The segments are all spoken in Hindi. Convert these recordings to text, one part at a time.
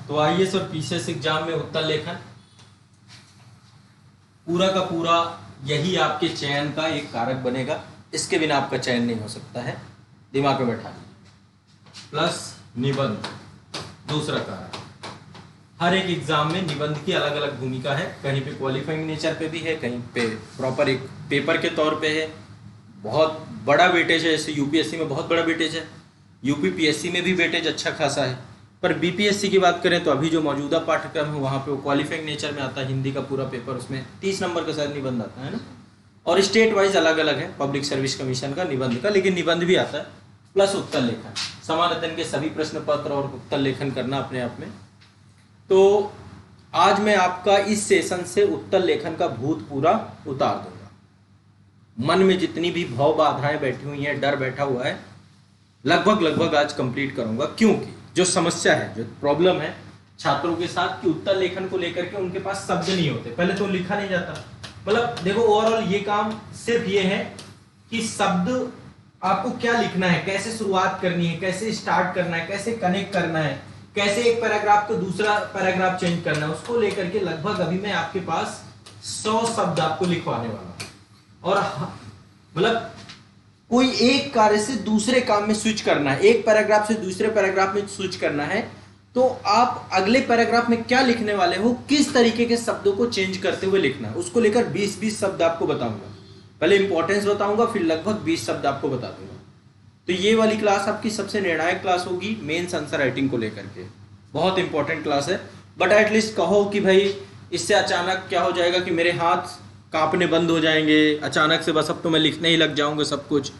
तो आईएएस और पीसीएस एग्जाम में उत्तर लेखन पूरा का पूरा यही आपके चयन का एक कारक बनेगा, इसके बिना आपका चयन नहीं हो सकता है, दिमाग में बैठा लीजिए। प्लस निबंध दूसरा कारक, हर एक एग्जाम में निबंध की अलग अलग भूमिका है, कहीं पे क्वालिफाइंग नेचर पे भी है, कहीं पे प्रॉपर एक पेपर के तौर पे है, बहुत बड़ा वेटेज है। जैसे यूपीएससी में बहुत बड़ा वेटेज है, यूपी पीएससी में भी वेटेज अच्छा खासा है, पर बीपीएससी की बात करें तो अभी जो मौजूदा पाठ्यक्रम है वहाँ पे वो क्वालिफाइंग नेचर में आता है, हिंदी का पूरा पेपर, उसमें 30 नंबर का शायद निबंध आता है ना, और स्टेट वाइज अलग अलग है पब्लिक सर्विस कमीशन का निबंध का, लेकिन निबंध भी आता है। प्लस उत्तर लेखन, समान अध्ययन के सभी प्रश्न पत्र और उत्तर लेखन करना अपने आप में। तो आज मैं आपका इस सेशन से उत्तर लेखन का भूत पूरा उतार दूंगा। मन में जितनी भी भव बाधाएं बैठी हुई हैं, डर बैठा हुआ है, लगभग आज कंप्लीट करूंगा, क्योंकि जो समस्या है, जो प्रॉब्लम है छात्रों के साथ कि उत्तर लेखन को लेकर के उनके पास शब्द नहीं होते, पहले तो लिखा नहीं जाता। मतलब देखो ओवरऑल ये काम सिर्फ ये है कि शब्द आपको क्या लिखना है, कैसे शुरुआत करनी है, कैसे स्टार्ट करना है, कैसे कनेक्ट करना है, कैसे एक पैराग्राफ को दूसरा पैराग्राफ चेंज करना है, उसको लेकर के लगभग अभी मैं आपके पास 100 शब्द आपको लिखवाने वाला हूं। और मतलब कोई एक कार्य से दूसरे काम में स्विच करना है, एक पैराग्राफ से दूसरे पैराग्राफ में स्विच करना है, तो आप अगले पैराग्राफ में क्या लिखने वाले हो, किस तरीके के शब्दों को चेंज करते हुए लिखना है, उसको लेकर 20-20 शब्द आपको बताऊंगा। पहले इंपॉर्टेंस बताऊंगा, फिर लगभग 20 शब्द आपको बता दूंगा। तो ये वाली क्लास आपकी सबसे निर्णायक क्लास होगी मेंस आंसर राइटिंग को लेकर के, बहुत इंपॉर्टेंट क्लास है। बट एटलीस्ट कहो कि भाई इससे अचानक क्या हो जाएगा कि मेरे हाथ कांपने बंद हो जाएंगे, अचानक से बस अब तो मैं लिखने ही लग जाऊंगा सब कुछ,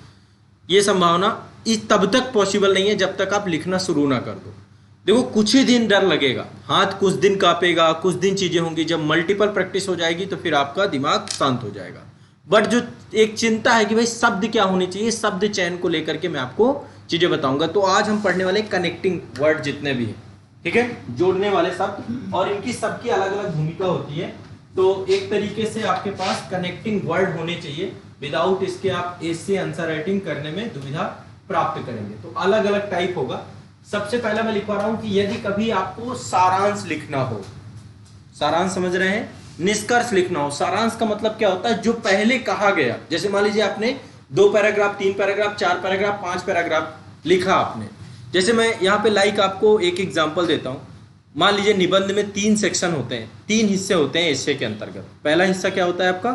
ये संभावना इस तब तक पॉसिबल नहीं है जब तक आप लिखना शुरू ना कर दो। देखो कुछ ही दिन डर लगेगा, हाथ कुछ दिन कांपेगा, कुछ दिन चीजें होंगी, जब मल्टीपल प्रैक्टिस हो जाएगी तो फिर आपका दिमाग शांत हो जाएगा। बट जो एक चिंता है कि भाई शब्द क्या होने चाहिए, शब्द चयन को लेकर के मैं आपको चीजें बताऊंगा। तो आज हम पढ़ने वाले कनेक्टिंग वर्ड जितने भी हैं, ठीक है, जोड़ने वाले शब्द, और इनकी सबकी अलग अलग भूमिका होती है। तो एक तरीके से आपके पास कनेक्टिंग वर्ड होने चाहिए, विदाउट इसके आप ऐसे आंसर राइटिंग करने में दुविधा प्राप्त करेंगे। तो अलग अलग टाइप होगा। सबसे पहला मैं लिखवा रहा हूं कि यदि कभी आपको सारांश लिखना हो, सारांश समझ रहे हैं, निष्कर्ष लिखना हो। सारांश का मतलब क्या होता है, जो पहले कहा गया, जैसे मान लीजिए आपने 2 पैराग्राफ, 3 पैराग्राफ, 4 पैराग्राफ, 5 पैराग्राफ लिखा आपने। जैसे मैं यहाँ पे लाइक आपको एक एग्जांपल देता हूँ। मान लीजिए निबंध में 3 सेक्शन होते हैं, 3 हिस्से होते हैं एसे के अंतर्गत। पहला हिस्सा क्या होता है आपका,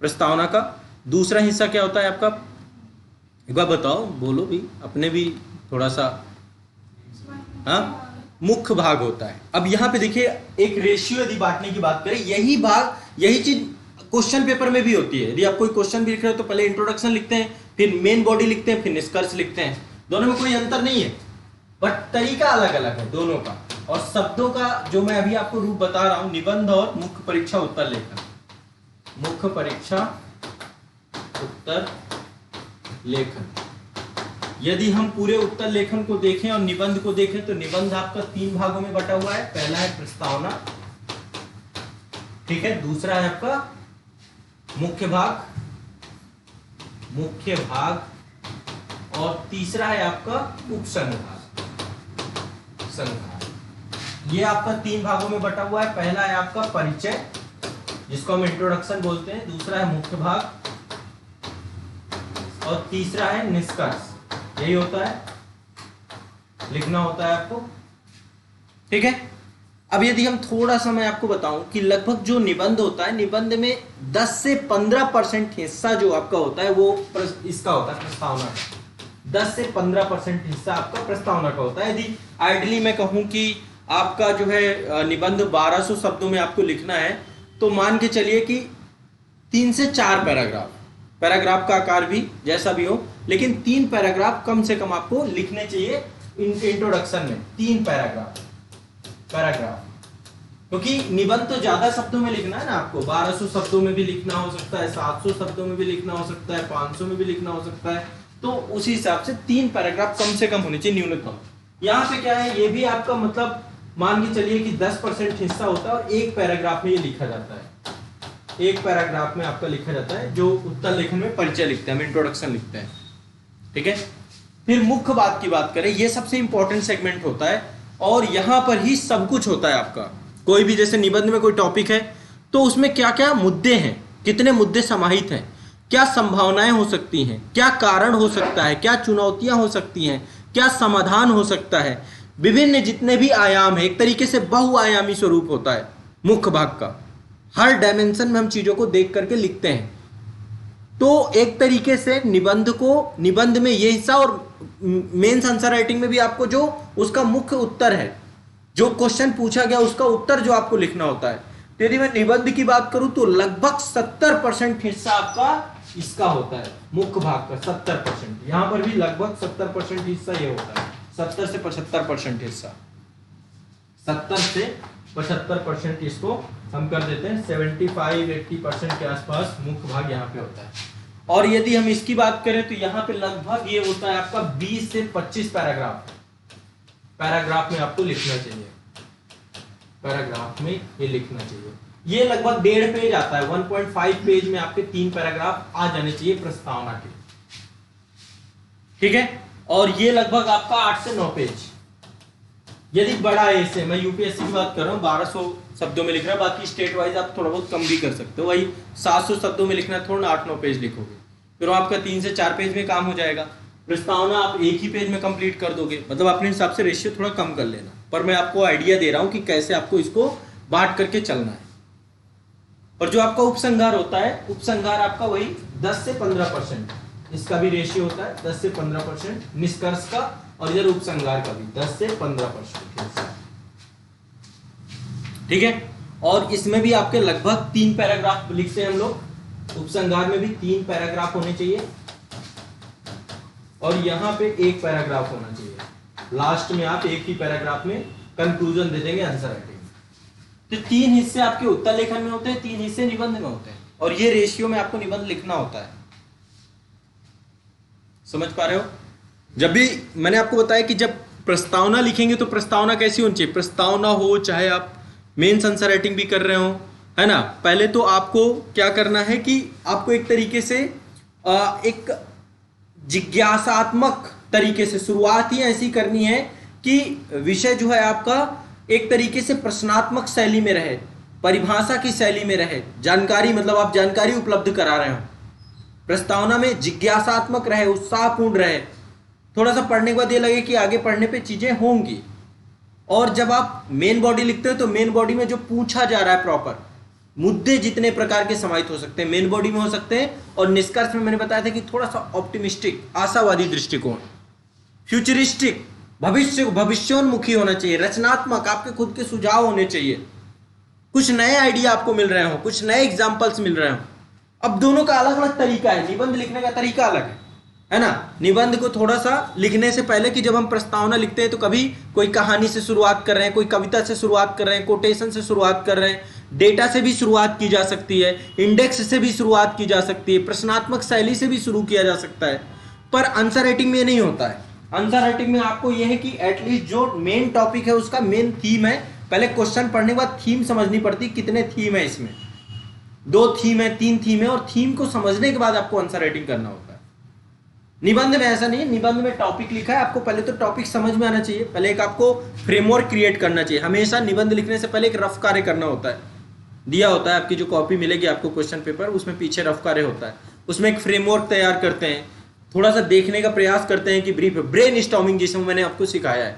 प्रस्तावना का। दूसरा हिस्सा क्या होता है आपका, एक बार बताओ, बोलो भी, अपने भी थोड़ा सा, हाँ, मुख्य भाग होता है। अब यहाँ पे देखिए एक रेशियो यदि बांटने की बात करें, यही चीज क्वेश्चन पेपर में भी होती है। यदि आप कोई क्वेश्चन भी लिख रहे हो तो पहले इंट्रोडक्शन लिखते हैं, फिर मेन बॉडी लिखते हैं, फिर निष्कर्ष लिखते हैं। दोनों में कोई अंतर नहीं है, बट तरीका अलग अलग है दोनों का। और शब्दों का जो मैं अभी आपको रूप बता रहा हूं, निबंध और मुख्य परीक्षा उत्तर लेखन, मुख्य परीक्षा उत्तर लेखन। यदि हम पूरे उत्तर लेखन को देखें और निबंध को देखें तो निबंध आपका 3 भागों में बटा हुआ है। पहला है प्रस्तावना, ठीक है, दूसरा है आपका मुख्य भाग, और तीसरा है आपका उपसंहार। ये आपका 3 भागों में बटा हुआ है। पहला है आपका परिचय, जिसको हम इंट्रोडक्शन बोलते हैं, दूसरा है मुख्य भाग, और तीसरा है निष्कर्ष। यही होता है, लिखना होता है आपको, ठीक है। अब यदि हम थोड़ा सा मैं आपको बताऊं कि लगभग जो निबंध होता है, निबंध में 10 से 15% हिस्सा जो आपका होता है वो इसका होता है, प्रस्तावना का। 10 से 15% हिस्सा आपका प्रस्तावना का होता है। यदि आइडली मैं कहूं कि आपका जो है निबंध 1200 शब्दों में आपको लिखना है, तो मान के चलिए कि 3 से 4 पैराग्राफ का आकार भी जैसा भी हो, लेकिन 3 पैराग्राफ कम से कम आपको लिखने चाहिए इंट्रोडक्शन में। 3 पैराग्राफ, क्योंकि निबंध तो ज्यादा शब्दों में लिखना है ना आपको, 1200 शब्दों में भी लिखना हो सकता है, 700 शब्दों में भी लिखना हो सकता है, 500 में भी लिखना हो सकता है। तो उसी हिसाब से 3 पैराग्राफ कम से कम होने चाहिए न्यूनतम। यहाँ पे क्या है, ये भी आपका मतलब मान के चलिए कि 10% हिस्सा होता है और एक पैराग्राफ में ये लिखा जाता है। एक पैराग्राफ में आपका लिखा जाता है, जो उत्तर लेखन में परिचय लिखते हैं, हम इंट्रोडक्शन लिखते हैं, ठीक है। फिर मुख्य बात की बात करें, ये सबसे इंपॉर्टेंट सेगमेंट होता है और यहां पर ही सब कुछ होता है आपका। कोई भी जैसे निबंध में कोई टॉपिक है तो उसमें क्या क्या मुद्दे हैं, कितने मुद्दे समाहित हैं, क्या संभावनाएं हो सकती हैं, क्या कारण हो सकता है, क्या चुनौतियां हो सकती हैं, क्या समाधान हो सकता है, विभिन्न जितने भी आयाम है, एक तरीके से बहुआयामी स्वरूप होता है मुख्य भाग का। हर डायमेंशन में हम चीजों को देख करके लिखते हैं। तो एक तरीके से निबंध में ये हिस्सा और मेंस आंसर राइटिंग में भी आपको जो उसका मुख्य उत्तर है, जो क्वेश्चन पूछा गया उसका उत्तर जो आपको लिखना होता है। तो यदि मैं निबंध की बात करूं तो लगभग 70% हिस्सा आपका इसका होता है, मुख्य भाग का 70%। यहां पर भी लगभग 70% हिस्सा ये होता है, 70 से 75% हिस्सा, 70 से 75% इसको हम कर देते हैं, 75-80% के आसपास मुख्य भाग यहाँ पे होता है। और यदि हम इसकी बात करें तो यहाँ पे लगभग ये होता है आपका 20 से 25 पैराग्राफ में आपको लिखना चाहिए, पैराग्राफ में ये लिखना चाहिए। ये लगभग 1.5 पेज आता है, 1.5 पेज में आपके 3 पैराग्राफ आ जाने चाहिए प्रस्तावना के, ठीक है। और ये लगभग आपका 8 से 9 पेज। यदि बड़ा है, इसे मैं यूपीएससी की बात कर रहा हूँ, 1200 शब्दों में लिख रहा है, बाकी स्टेट वाइज आप थोड़ा बहुत कम भी कर सकते हो। वही 700 शब्दों में लिखना है, थोड़ा 8-9 पेज लिखोगे, फिर आपका 3 से 4 पेज में काम हो जाएगा। प्रस्तावना आप एक ही पेज में कंप्लीट कर दोगे, मतलब अपने हिसाब से रेशियो थोड़ा कम कर लेना, पर मैं आपको आइडिया दे रहा हूँ कि कैसे आपको इसको बांट करके चलना है। और जो आपका उपसंहार होता है, उपसंहार आपका वही 10 से 15%, इसका भी रेशियो होता है 10 से 15% निष्कर्ष का, और इधर उपसंहार का भी 10 से 15%, ठीक है। और इसमें भी आपके लगभग 3 पैराग्राफ लिखते हैं हम लोग, उपसंहार में भी 3 पैराग्राफ होने चाहिए, और यहां पे 1 पैराग्राफ होना चाहिए। लास्ट में आप एक ही पैराग्राफ में कंक्लूजन दे देंगे आंसर राइटिंग। तो 3 हिस्से आपके उत्तर लेखन में होते हैं, 3 हिस्से निबंध में होते हैं, और ये रेशियो में आपको निबंध लिखना होता है। समझ पा रहे हो? जब भी मैंने आपको बताया कि जब प्रस्तावना लिखेंगे तो प्रस्तावना कैसी होनी चाहिए, प्रस्तावना हो चाहे आप मेंस आंसर राइटिंग भी कर रहे हो, है ना। पहले तो आपको क्या करना है कि आपको एक तरीके से एक जिज्ञासात्मक तरीके से शुरुआत ही ऐसी करनी है कि विषय जो है आपका एक तरीके से प्रश्नात्मक शैली में रहे, परिभाषा की शैली में रहे, जानकारी मतलब आप जानकारी उपलब्ध करा रहे हो, प्रस्तावना में जिज्ञासात्मक रहे, उत्साहपूर्ण रहे, थोड़ा सा पढ़ने के बाद ये लगे कि आगे पढ़ने पे चीजें होंगी। और जब आप मेन बॉडी लिखते हो तो मेन बॉडी में जो पूछा जा रहा है प्रॉपर मुद्दे जितने प्रकार के समाहित हो सकते हैं मेन बॉडी में हो सकते हैं, और निष्कर्ष में मैंने बताया था कि थोड़ा सा ऑप्टिमिस्टिक, आशावादी दृष्टिकोण, फ्यूचरिस्टिक, भविष्योन्मुखी होना चाहिए, रचनात्मक, आपके खुद के सुझाव होने चाहिए, कुछ नए आइडिया आपको मिल रहे हो, कुछ नए एग्जाम्पल्स मिल रहे हो। अब दोनों का अलग अलग तरीका है, निबंध लिखने का तरीका अलग है ना। निबंध को थोड़ा सा लिखने से पहले कि जब हम प्रस्तावना लिखते हैं तो कभी कोई कहानी से शुरुआत कर रहे हैं, कोई कविता से शुरुआत कर रहे हैं, कोटेशन से शुरुआत कर रहे हैं, डेटा से भी शुरुआत की जा सकती है, इंडेक्स से भी शुरुआत की जा सकती है, प्रश्नात्मक शैली से भी शुरू किया जा सकता है। पर आंसर राइटिंग में ये नहीं होता है। आंसर राइटिंग में आपको यह है कि एटलीस्ट जो मेन टॉपिक है उसका मेन थीम है, पहले क्वेश्चन पढ़ने के बाद थीम समझनी पड़ती, कितने थीम है इसमें, 2 थीम है, 3 थीम है, और थीम को समझने के बाद आपको आंसर राइटिंग करना होता है। निबंध में ऐसा नहीं है, निबंध में टॉपिक लिखा है, आपको पहले तो टॉपिक समझ में आना चाहिए, पहले एक आपको फ्रेमवर्क क्रिएट करना चाहिए। हमेशा निबंध लिखने से पहले एक रफ कार्य करना होता है, दिया होता है आपकी जो कॉपी मिलेगी आपको क्वेश्चन पेपर, उसमें पीछे रफ कार्य होता है, उसमें एक फ्रेमवर्क तैयार करते हैं, थोड़ा सा देखने का प्रयास करते हैं कि ब्रीफ ब्रेन स्टॉर्मिंग जिसमें मैंने आपको सिखाया है,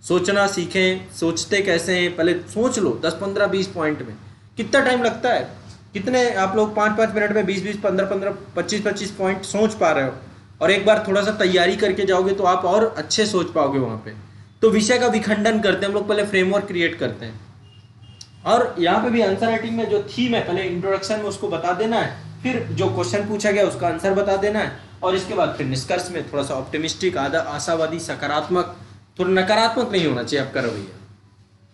सोचना सीखें, सोचते कैसे हैं, पहले सोच लो 10, 15, 20 पॉइंट में। कितना टाइम लगता है, कितने आप लोग 5-5 मिनट में 20-20, 15-15, 25-25 पॉइंट सोच पा रहे हो, और एक बार थोड़ा सा तैयारी करके जाओगे तो आप और अच्छे सोच पाओगे वहाँ पे। तो विषय का विखंडन करते हैं हम लोग, पहले फ्रेमवर्क क्रिएट करते हैं, और यहाँ पे भी आंसर राइटिंग में जो थीम है पहले इंट्रोडक्शन में उसको बता देना है, फिर जो क्वेश्चन पूछा गया उसका आंसर बता देना है, और इसके बाद फिर निष्कर्ष में थोड़ा सा ऑप्टिमिस्टिक, आशावादी, सकारात्मक, थोड़ा नकारात्मक नहीं होना चाहिए आपका रवैया,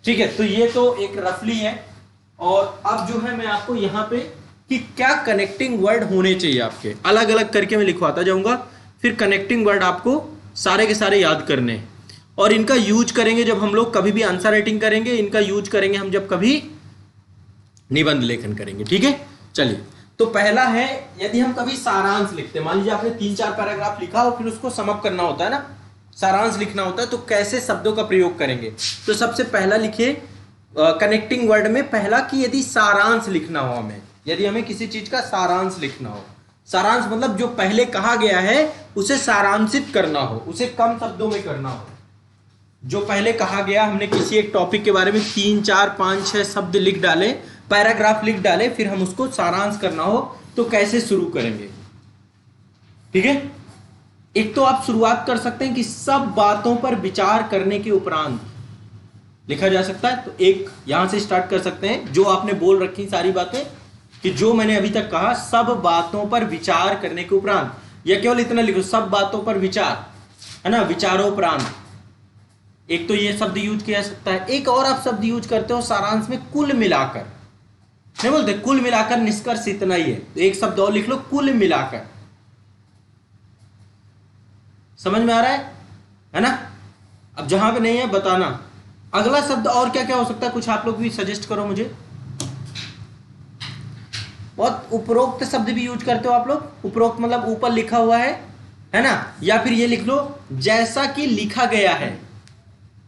ठीक है। तो ये तो एक रफली है। और अब जो है मैं आपको यहाँ पे कि क्या कनेक्टिंग वर्ड होने चाहिए आपके, अलग अलग करके मैं लिखवाता जाऊंगा, फिर कनेक्टिंग वर्ड आपको सारे के सारे याद करने हैं, और इनका यूज करेंगे जब हम लोग कभी भी आंसर राइटिंग करेंगे, इनका यूज करेंगे हम जब कभी निबंध लेखन करेंगे, ठीक है। चलिए, तो पहला है, यदि हम कभी सारांश लिखते हैं, मान लीजिए आपने 3-4 पैराग्राफ लिखा और फिर उसको समअप करना होता है ना, सारांश लिखना होता है तो कैसे शब्दों का प्रयोग करेंगे। तो सबसे पहला लिखिए कनेक्टिंग वर्ड में पहला कि यदि सारांश लिखना हो हमें, यदि हमें किसी चीज का सारांश लिखना हो, सारांश मतलब जो पहले कहा गया है उसे सारांशित करना हो, उसे कम शब्दों में करना हो। जो पहले कहा गया, हमने किसी एक टॉपिक के बारे में 3, 4, 5, 6 शब्द लिख डाले, पैराग्राफ लिख डाले, फिर हम उसको सारांश करना हो तो कैसे शुरू करेंगे। ठीक है, एक तो आप शुरुआत कर सकते हैं कि सब बातों पर विचार करने के उपरांत लिखा जा सकता है। तो एक यहां से स्टार्ट कर सकते हैं, जो आपने बोल रखी सारी बातें कि जो मैंने अभी तक कहा, सब बातों पर विचार करने के उपरांत, या केवल इतना लिखो सब बातों पर विचार, है ना, विचारोपरांत। एक तो ये शब्द यूज किया जा सकता है। एक और आप शब्द यूज करते हो सारांश में, कुल मिलाकर, नहीं बोलते कुल मिलाकर निष्कर्ष इतना ही है, तो एक शब्द और लिख लो, कुल मिलाकर। समझ में आ रहा है ना। अब जहां पे नहीं है बताना। अगला शब्द और क्या क्या हो सकता है, कुछ आप लोग भी सजेस्ट करो मुझे। बहुत उपरोक्त शब्द भी यूज करते हो आप लोग। उपरोक्त मतलब ऊपर लिखा हुआ है ना, या फिर ये लिख लो जैसा कि लिखा गया है।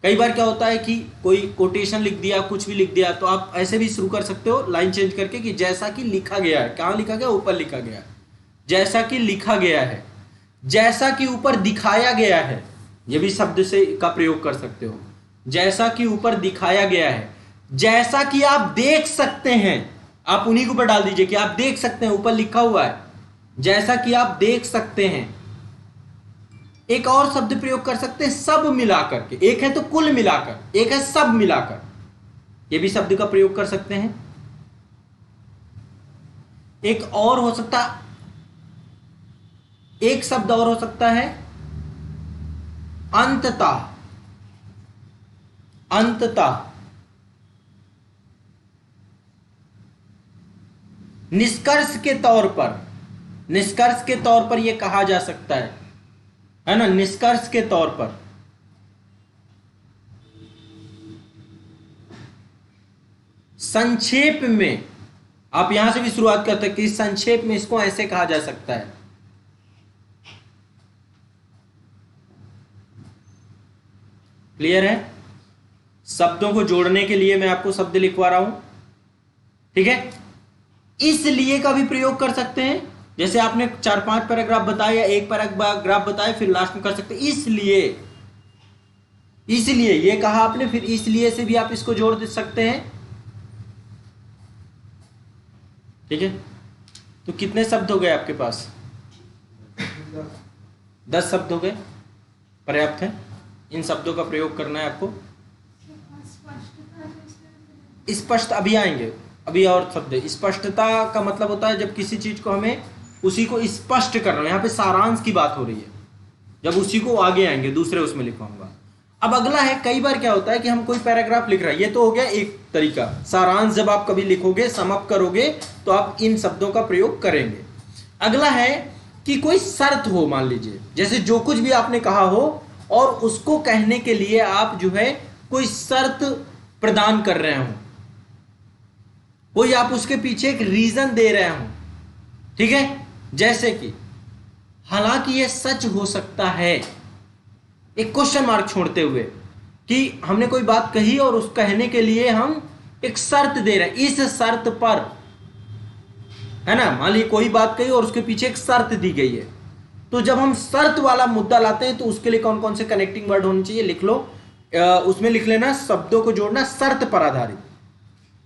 कई बार क्या होता है कि कोई कोटेशन लिख दिया, कुछ भी लिख दिया, तो आप ऐसे भी शुरू कर सकते हो लाइन चेंज करके कि जैसा कि लिखा गया है। कहां लिखा गया, ऊपर लिखा गया, जैसा कि लिखा गया है, जैसा कि ऊपर दिखाया गया है, ये भी शब्द से का प्रयोग कर सकते हो। जैसा कि ऊपर दिखाया गया है, जैसा कि आप देख सकते हैं, आप उन्हीं के ऊपर डाल दीजिए कि आप देख सकते हैं, ऊपर लिखा हुआ है जैसा कि आप देख सकते हैं। एक और शब्द प्रयोग कर सकते हैं सब मिलाकर के, एक है तो कुल मिलाकर, एक है सब मिलाकर, ये भी शब्द का प्रयोग कर सकते हैं। एक और हो सकता, एक शब्द और हो सकता है अंततः, अंततः, निष्कर्ष के तौर पर, निष्कर्ष के तौर पर यह कहा जा सकता है ना, निष्कर्ष के तौर पर। संक्षेप में, आप यहां से भी शुरुआत करते हैं कि संक्षेप में इसको ऐसे कहा जा सकता है। क्लियर है। शब्दों को जोड़ने के लिए मैं आपको शब्द लिखवा रहा हूं, ठीक है। इसलिए का भी प्रयोग कर सकते हैं, जैसे आपने 4-5 पैराग्राफ बताए या एक पैराग्राफ बताए, फिर लास्ट में कर सकते हैं इसलिए, इसलिए ये कहा आपने, फिर इसलिए से भी आप इसको जोड़ दे सकते हैं। ठीक है, तो कितने शब्द हो गए आपके पास? 10 शब्द हो गए, पर्याप्त है। इन शब्दों का प्रयोग करना है आपको। स्पष्ट अभी आएंगे, अभी और शब्द। स्पष्टता का मतलब होता है जब किसी चीज को हमें उसी को स्पष्ट करना, यहाँ पे सारांश की बात हो रही है, जब उसी को आगे आएंगे दूसरे उसमें लिखवाऊंगा। अब अगला है, कई बार क्या होता है कि हम कोई पैराग्राफ लिख रहे हैं, ये तो हो गया एक तरीका। सारांश जब आप कभी लिखोगे, समाप्त करोगे, तो आप इन शब्दों का प्रयोग करेंगे। अगला है कि कोई शर्त हो, मान लीजिए जैसे जो कुछ भी आपने कहा हो और उसको कहने के लिए आप जो है कोई शर्त प्रदान कर रहे हो, कोई आप उसके पीछे एक रीजन दे रहे हो, ठीक है। जैसे कि हालांकि यह सच हो सकता है, एक क्वेश्चन मार्क छोड़ते हुए कि हमने कोई बात कही और उस कहने के लिए हम एक शर्त दे रहे हैं, इस शर्त पर, है ना। मान लीजिए कोई बात कही और उसके पीछे एक शर्त दी गई है, तो जब हम शर्त वाला मुद्दा लाते हैं तो उसके लिए कौन कौन से कनेक्टिंग वर्ड होने चाहिए, लिख लो। उसमें लिख लेना शब्दों को जोड़ना शर्त पर आधारित,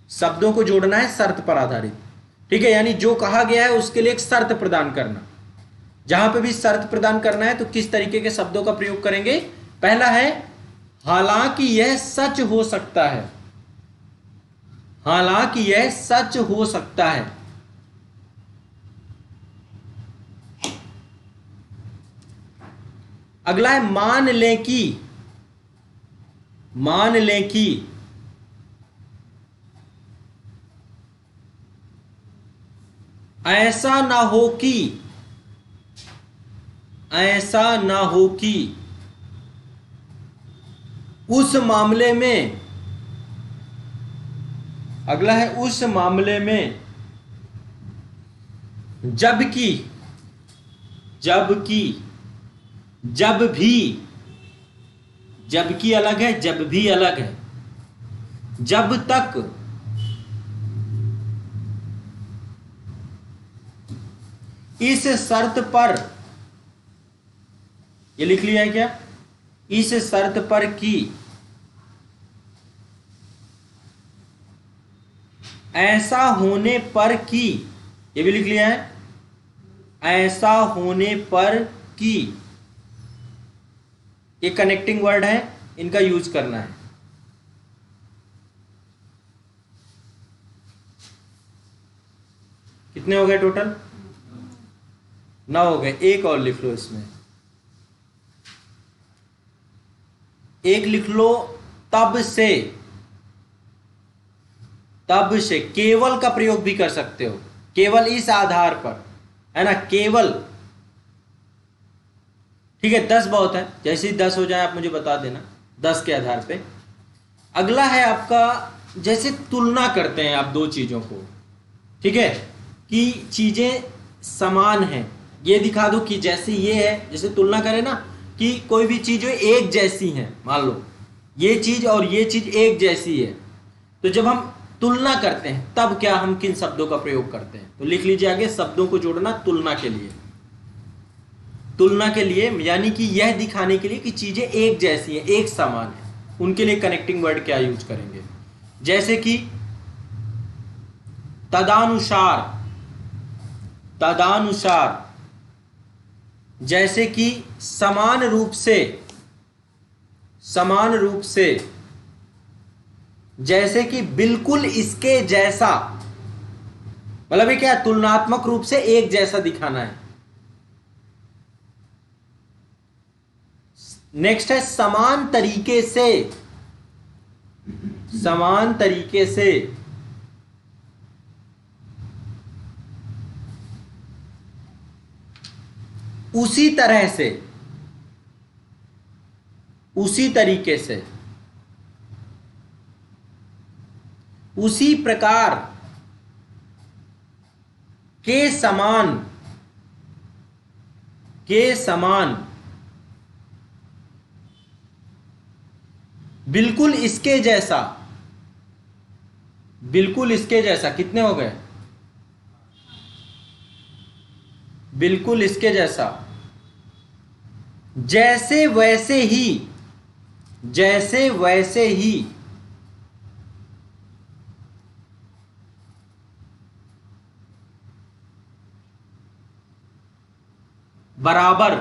शब्दों को जोड़ना है शर्त पर आधारित, ठीक है। यानी जो कहा गया है उसके लिए एक शर्त प्रदान करना। जहां पे भी शर्त प्रदान करना है तो किस तरीके के शब्दों का प्रयोग करेंगे? पहला है हालांकि यह सच हो सकता है, हालांकि यह सच हो सकता है। अगला है मान लें कि, मान लें कि, ऐसा ना हो कि, ऐसा ना हो कि उस मामले में। अगला है उस मामले में जबकि, जबकि, जब भी, जबकि अलग है, जब भी अलग है। जब तक इस शर्त पर, ये लिख लिया है क्या, इस शर्त पर कि ऐसा होने पर कि, ये भी लिख लिया है, ऐसा होने पर कि, ये कनेक्टिंग वर्ड है, इनका यूज करना है। कितने हो गए टोटल? 9 हो गए। एक और लिख लो इसमें, एक लिख लो, तब से। तब से केवल का प्रयोग भी कर सकते हो, केवल इस आधार पर, है ना, केवल। ठीक है, 10 बहुत है, जैसे ही 10 हो जाए आप मुझे बता देना, 10 के आधार पे। अगला है आपका, जैसे तुलना करते हैं आप दो चीजों को, ठीक है, कि चीजें समान हैं, ये दिखा दो कि जैसे ये है, जैसे तुलना करें ना कि कोई भी चीज एक जैसी है, मान लो ये चीज और ये चीज एक जैसी है, तो जब हम तुलना करते हैं तब क्या हम किन शब्दों का प्रयोग करते हैं? तो लिख लीजिए आगे, शब्दों को जोड़ना तुलना के लिए। तुलना के लिए यानी कि यह दिखाने के लिए कि चीजें एक जैसी हैं, एक समान है, उनके लिए कनेक्टिंग वर्ड क्या यूज करेंगे? जैसे कि तदानुसार, तदानुसार, जैसे कि समान रूप से, समान रूप से, जैसे कि बिल्कुल इसके जैसा, मतलब ये क्या, तुलनात्मक रूप से एक जैसा दिखाना है। नेक्स्ट है समान तरीके से, समान तरीके से, उसी तरह से, उसी तरीके से, उसी प्रकार के समान, के समान, बिल्कुल इसके जैसा, बिल्कुल इसके जैसा। कितने हो गए? बिल्कुल इसके जैसा, जैसे वैसे ही, जैसे वैसे ही, बराबर,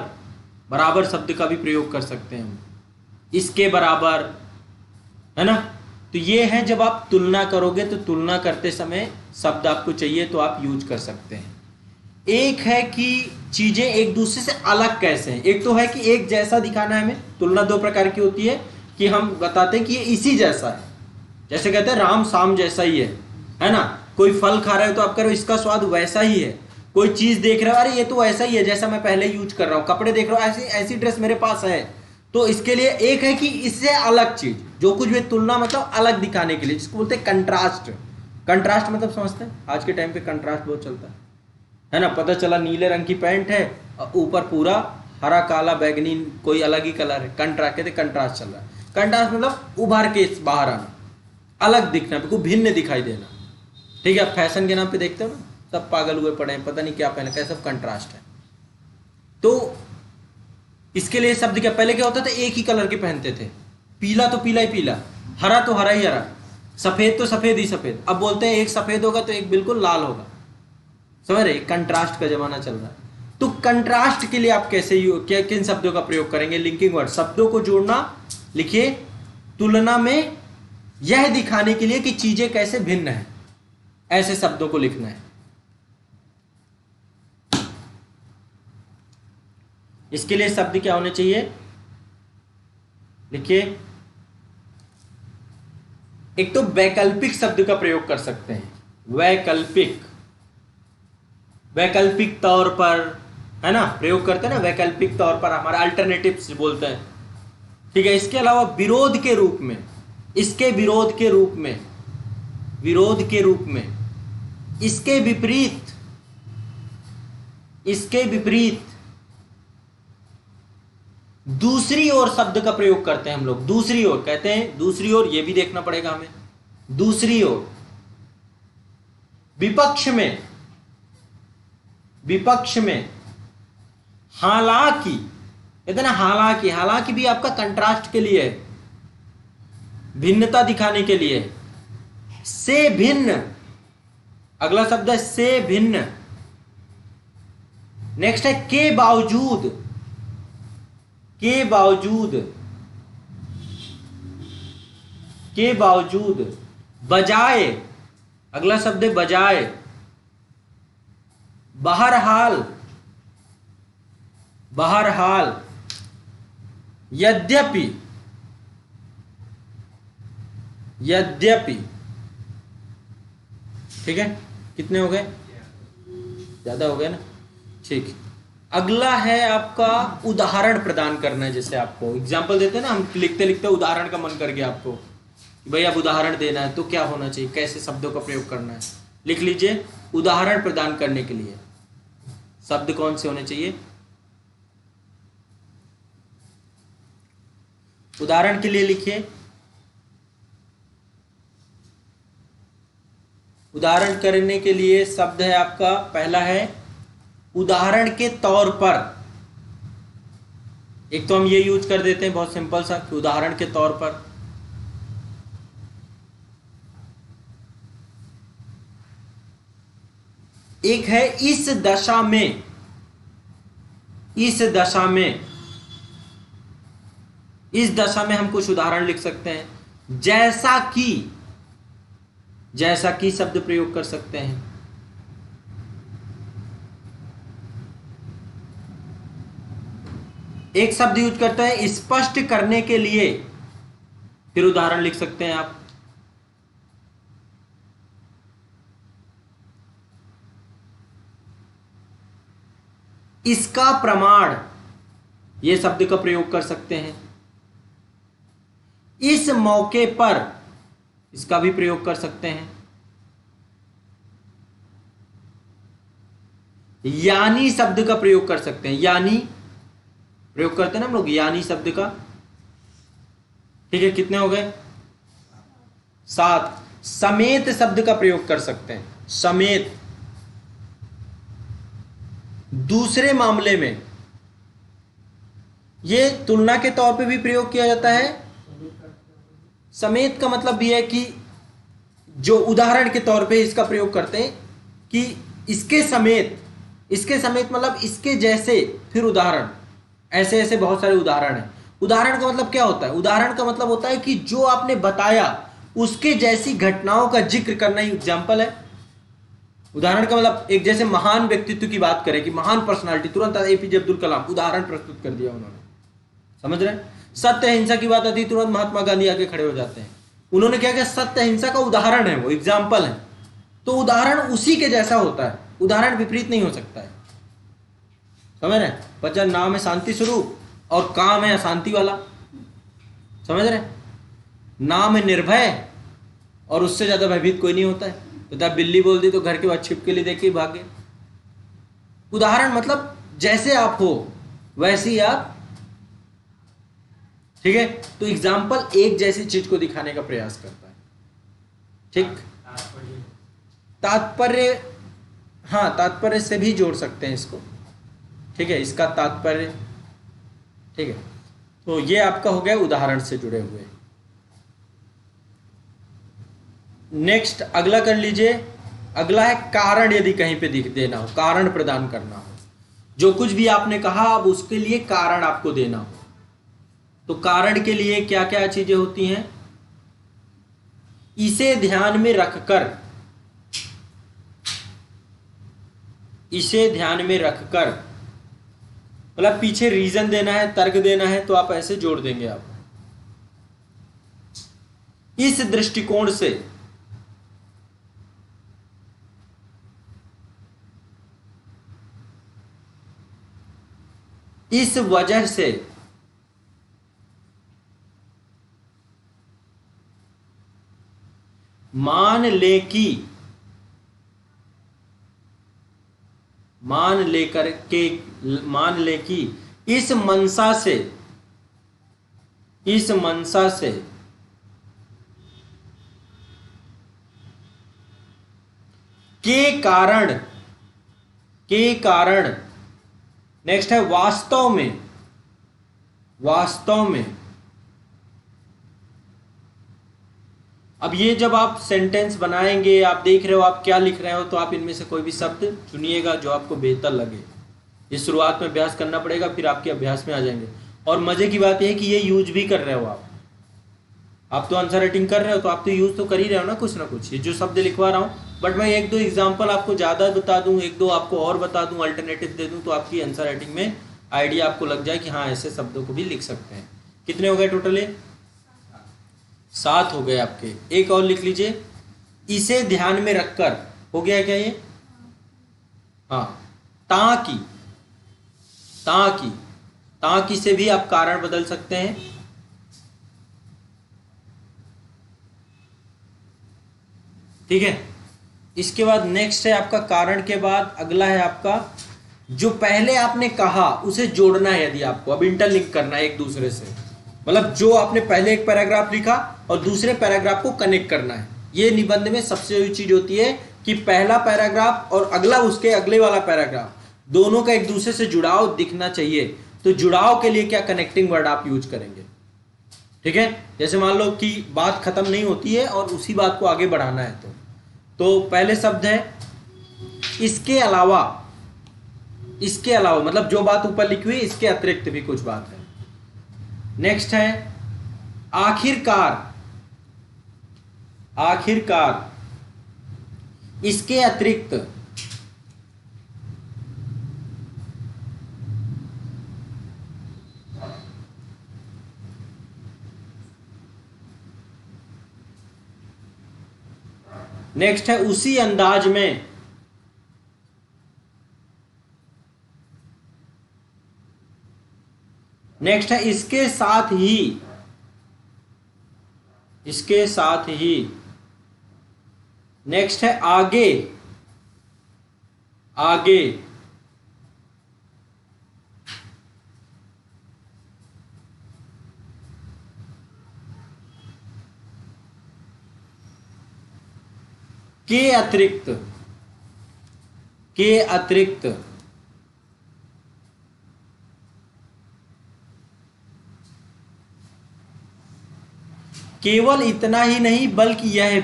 बराबर शब्द का भी प्रयोग कर सकते हैं हम, इसके बराबर, है ना। तो ये है, जब आप तुलना करोगे तो तुलना करते समय शब्द आपको चाहिए तो आप यूज कर सकते हैं। एक है कि चीजें एक दूसरे से अलग कैसे हैं, एक तो है कि एक जैसा दिखाना है हमें। तुलना दो प्रकार की होती है, कि हम बताते हैं कि ये इसी जैसा है, जैसे कहते हैं राम शाम जैसा ही है ना। कोई फल खा रहे हो तो आप कह रहे हो इसका स्वाद वैसा ही है, कोई चीज देख रहे हो, अरे ये तो वैसा ही है जैसा मैं पहले यूज कर रहा हूँ, कपड़े देख रहे हो, ऐसी ऐसी ड्रेस मेरे पास है। तो इसके लिए एक है कि इससे अलग चीज, जो कुछ भी तुलना मतलब अलग दिखाने के लिए, जिसको बोलते हैं कंट्रास्ट। कंट्रास्ट मतलब समझते हैं, आज के टाइम पे कंट्रास्ट बहुत चलता है ना। पता चला नीले रंग की पैंट है और ऊपर पूरा हरा काला बैगनी कोई अलग ही कलर है, कंट्रास्ट कहते, कंट्रास्ट चल रहा है। कंट्रास्ट मतलब उभार के बाहर आना, अलग दिखना, बिल्कुल भिन्न दिखाई देना। ठीक है, फैशन के नाम पे देखते हो ना, सब पागल हुए पड़े हैं, पता नहीं क्या पहने, कैसा सब कंट्रास्ट है। तो इसके लिए शब्द क्या, पहले क्या होता था, एक ही कलर के पहनते थे, पीला तो पीला ही पीला, हरा तो हरा ही हरा, सफेद तो सफेद ही सफेद। अब बोलते हैं एक सफेद होगा तो एक बिल्कुल लाल होगा, समझ रहे, कंट्रास्ट का जमाना चल रहा है। तो कंट्रास्ट के लिए आप कैसे किन शब्दों का प्रयोग करेंगे? लिंकिंग वर्ड, शब्दों को जोड़ना। लिखिए, तुलना में यह दिखाने के लिए कि चीजें कैसे भिन्न है, ऐसे शब्दों को लिखना है। इसके लिए शब्द क्या होने चाहिए? लिखिए, एक तो वैकल्पिक शब्द का प्रयोग कर सकते हैं, वैकल्पिक, वैकल्पिक तौर पर, है ना, प्रयोग करते हैं ना, वैकल्पिक तौर पर, हमारा अल्टरनेटिव्स बोलते हैं। ठीक है, इसके अलावा विरोध के रूप में, इसके विरोध के रूप में, विरोध के रूप में, इसके विपरीत, इसके विपरीत, दूसरी ओर शब्द का प्रयोग करते हैं हम लोग, दूसरी ओर कहते हैं, दूसरी ओर ये भी देखना पड़ेगा हमें, दूसरी ओर विपक्ष में, विपक्ष में हालांकि, कहते ना हालांकि, हालांकि भी आपका कंट्रास्ट के लिए है, भिन्नता दिखाने के लिए है। से भिन्न, अगला शब्द है से भिन्न। नेक्स्ट है के बावजूद, के बावजूद, के बावजूद, बजाय, अगला शब्द है बजाय, बहरहाल, बहरहाल, यद्यपि, यद्यपि। ठीक है, कितने हो गए? ज्यादा हो गए ना, ठीक। अगला है आपका उदाहरण प्रदान करना है। जैसे आपको एग्जाम्पल देते हैं ना, हम लिखते लिखते उदाहरण का मन कर गया आपको कि भाई अब उदाहरण देना है तो क्या होना चाहिए, कैसे शब्दों का प्रयोग करना है। लिख लीजिए, उदाहरण प्रदान करने के लिए शब्द कौन से होने चाहिए। उदाहरण के लिए लिखिए, उदाहरण करने के लिए शब्द है आपका, पहला है उदाहरण के तौर पर। एक तो हम ये यूज कर देते हैं बहुत सिंपल सा कि उदाहरण के तौर पर। एक है इस दशा में, इस दशा में, इस दशा में हम कुछ उदाहरण लिख सकते हैं। जैसा कि, जैसा कि शब्द प्रयोग कर सकते हैं। एक शब्द यूज करते हैं स्पष्ट करने के लिए, फिर उदाहरण लिख सकते हैं आप। इसका प्रमाण, यह शब्द का प्रयोग कर सकते हैं। इस मौके पर, इसका भी प्रयोग कर सकते हैं। यानी शब्द का प्रयोग कर सकते हैं, यानी प्रयोग करते हैं ना हम लोग, यानी शब्द का। ठीक है, कितने हो गए? 7। समेत शब्द का प्रयोग कर सकते हैं, समेत। दूसरे मामले में यह तुलना के तौर पे भी प्रयोग किया जाता है। समेत का मतलब भी है कि जो उदाहरण के तौर पे इसका प्रयोग करते हैं कि इसके समेत, इसके समेत मतलब इसके जैसे, फिर उदाहरण, ऐसे ऐसे बहुत सारे उदाहरण हैं। उदाहरण का मतलब क्या होता है? उदाहरण का मतलब होता है कि जो आपने बताया उसके जैसी घटनाओं का जिक्र करना ही एग्जाम्पल है। उदाहरण का मतलब एक जैसे महान व्यक्तित्व की बात करें कि महान पर्सनालिटी, तुरंत एपीजे अब्दुल कलाम, उदाहरण प्रस्तुत कर दिया उन्होंने। समझ रहे हैं? सत्य अहिंसा की बात आती, तुरंत महात्मा गांधी आके खड़े हो जाते हैं। उन्होंने क्या किया? सत्य अहिंसा का उदाहरण है, वो एग्जाम्पल है। तो उदाहरण उसी के जैसा होता है, उदाहरण विपरीत नहीं हो सकता है। समझ रहे हैं? बच्चा, नाम है शांति स्वरूप और काम है अशांति वाला। समझ रहे हैं? नाम है निर्भय और उससे ज्यादा भयभीत कोई नहीं होता है। तो बिल्ली बोल दी तो घर के बाद छिप के लिए देखे भाग गए। उदाहरण मतलब जैसे आप हो वैसे ही आप। ठीक है, तो एग्जाम्पल एक जैसी चीज को दिखाने का प्रयास करता है। ठीक, तात्पर्य, हाँ तात्पर्य से भी जोड़ सकते हैं इसको। ठीक है, इसका तात्पर्य। ठीक है, तो ये आपका हो गया उदाहरण से जुड़े हुए। नेक्स्ट अगला कर लीजिए। अगला है कारण। यदि कहीं पे दिख देना हो, कारण प्रदान करना हो, जो कुछ भी आपने कहा अब उसके लिए कारण आपको देना हो, तो कारण के लिए क्या क्या चीजें होती हैं? इसे ध्यान में रखकर, इसे ध्यान में रखकर मतलब पीछे रीजन देना है, तर्क देना है, तो आप ऐसे जोड़ देंगे। आप इस दृष्टिकोण से, इस वजह से, मान ले कि, मान लेकर के, मान ले कि, इस मंशा से, इस मंशा से के कारण नेक्स्ट है वास्तव में। अब ये जब आप सेंटेंस बनाएंगे, आप देख रहे हो आप क्या लिख रहे हो, तो आप इनमें से कोई भी शब्द चुनिएगा जो आपको बेहतर लगे। ये शुरुआत में अभ्यास करना पड़ेगा, फिर आपके अभ्यास में आ जाएंगे। और मजे की बात यह है कि ये यूज भी कर रहे हो आप तो आंसर राइटिंग कर रहे हो, तो आप तो यूज तो कर ही रहे हो ना कुछ। ये जो शब्द लिखवा रहा हूँ, बट मैं एक दो एग्जाम्पल आपको ज़्यादा बता दूं, एक दो आपको और बता दूं, अल्टरनेटिव दे दूं, तो आपकी आंसर राइटिंग में आइडिया आपको लग जाए कि हाँ ऐसे शब्दों को भी लिख सकते हैं। कितने हो गए टोटल? 7 हो गए आपके। एक और लिख लीजिए, इसे ध्यान में रखकर। हो गया क्या ये? हाँ, ताकि से भी आप कारण बदल सकते हैं। ठीक है, इसके बाद नेक्स्ट है आपका कारण के बाद अगला है आपका जो पहले आपने कहा उसे जोड़ना है। यदि आपको अब इंटरलिंक करना है एक दूसरे से, मतलब जो आपने पहले एक पैराग्राफ लिखा और दूसरे पैराग्राफ को कनेक्ट करना है। ये निबंध में सबसे बड़ी चीज होती है कि पहला पैराग्राफ और अगला उसके अगले वाला पैराग्राफ दोनों का एक दूसरे से जुड़ाव दिखना चाहिए। तो जुड़ाव के लिए क्या कनेक्टिंग वर्ड आप यूज करेंगे? ठीक है, जैसे मान लो कि बात खत्म नहीं होती है और उसी बात को आगे बढ़ाना है, तो पहले शब्द है इसके अलावा मतलब जो बात ऊपर लिखी हुई इसके अतिरिक्त भी कुछ बात है। नेक्स्ट है आखिरकार इसके अतिरिक्त। नेक्स्ट है उसी अंदाज में। नेक्स्ट है इसके साथ ही। नेक्स्ट है आगे। के अतिरिक्त। केवल इतना ही नहीं बल्कि यह